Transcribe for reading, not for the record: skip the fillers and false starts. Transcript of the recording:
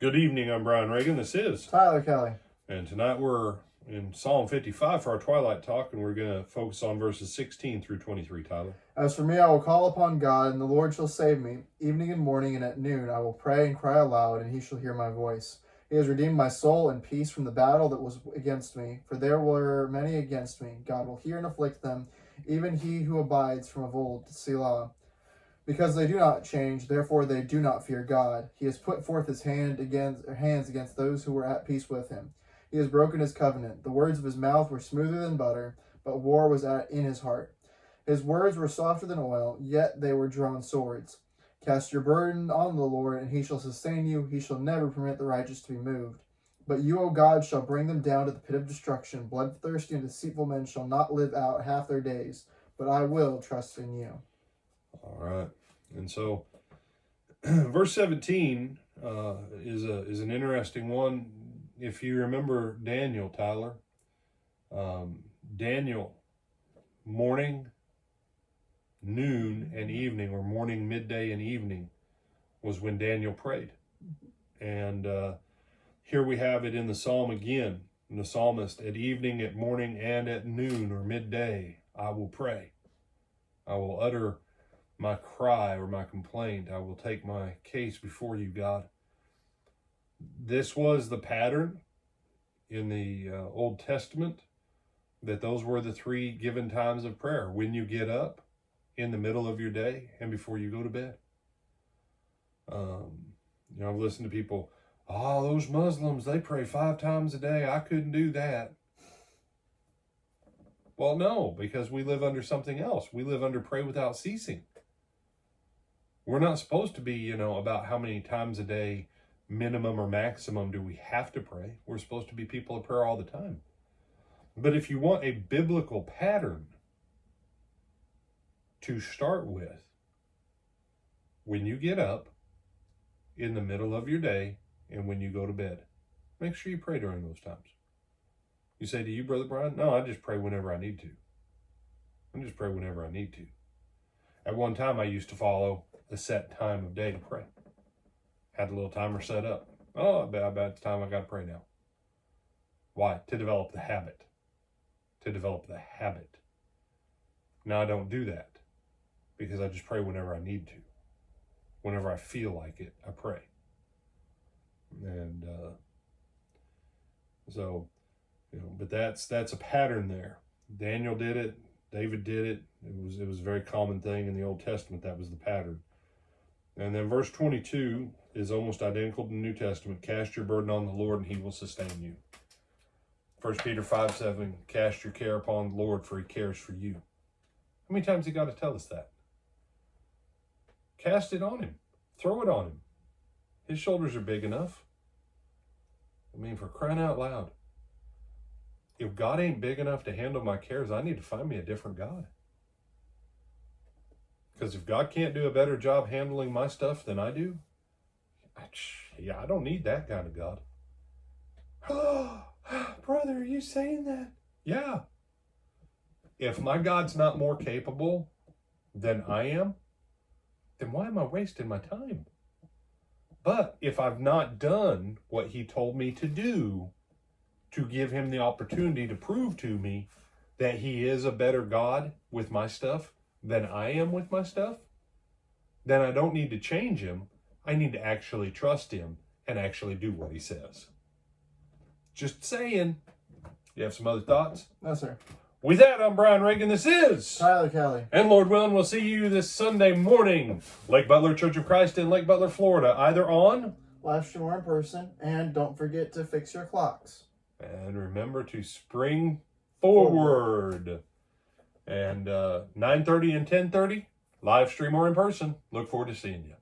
Good evening, I'm Brian Reagan. This is Tyler Kelly. And tonight we're in Psalm 55 for our Twilight talk, and we're going to focus on verses 16 through 23, Tyler. As for me, I will call upon God, and the Lord shall save me. Evening and morning and at noon I will pray and cry aloud, and he shall hear my voice. He has redeemed my soul in peace from the battle that was against me. For there were many against me. God will hear and afflict them, even he who abides from of old, Selah. Because they do not change, therefore they do not fear God. He has put forth his hands against those who were at peace with him. He has broken his covenant. The words of his mouth were smoother than butter, but war was in his heart. His words were softer than oil, yet they were drawn swords. Cast your burden on the Lord, and he shall sustain you. He shall never permit the righteous to be moved. But you, O God, shall bring them down to the pit of destruction. Bloodthirsty and deceitful men shall not live out half their days, but I will trust in you. All right. And so verse 17 is an interesting one. If you remember Daniel, Tyler, Daniel, morning, noon, and evening, or morning, midday, and evening, was when Daniel prayed. And here we have it in the psalm again. In the psalmist, at evening, at morning, and at noon, or midday, I will pray. I will utter my cry or my complaint. I will take my case before you, God. This was the pattern in the Old Testament, that those were the three given times of prayer: when you get up, in the middle of your day, and before you go to bed. I've listened to people, those Muslims, they pray 5 times a day. I couldn't do that. Well, no, because we live under something else. We live under pray without ceasing. We're not supposed to be, about how many times a day, minimum or maximum, do we have to pray. We're supposed to be people of prayer all the time. But if you want a biblical pattern to start with, when you get up, in the middle of your day, and when you go to bed, make sure you pray during those times. You say, do you, Brother Brian? No, I just pray whenever I need to. I just pray whenever I need to. At one time, I used to follow a set time of day to pray. Had a little timer set up. About the time I got to pray now. Why? To develop the habit. Now I don't do that, because I just pray whenever I need to. Whenever I feel like it, I pray. And but that's a pattern there. Daniel did it. David did it. It was a very common thing in the Old Testament. That was the pattern. And then verse 22 is almost identical to the New Testament. Cast your burden on the Lord, and he will sustain you. 1 Peter 5:7, cast your care upon the Lord, for he cares for you. How many times he got to tell us that? Cast it on him. Throw it on him. His shoulders are big enough. For crying out loud. If God ain't big enough to handle my cares, I need to find me a different God. Because if God can't do a better job handling my stuff than I do, I don't need that kind of God. Brother, are you saying that? Yeah. If my God's not more capable than I am, then why am I wasting my time? But if I've not done what he told me to do, to give him the opportunity to prove to me that he is a better God with my stuff than I am with my stuff, then I don't need to change him. I need to actually trust him and actually do what he says. Just saying. You have some other thoughts? No, sir. With that, I'm Brian Reagan. This is Tyler Kelly. And Lord willing, we'll see you this Sunday morning, Lake Butler Church of Christ in Lake Butler, Florida, either on live stream or in person. And don't forget to fix your clocks. And remember to spring forward. And 9:30 and 10:30, live stream or in person. Look forward to seeing you.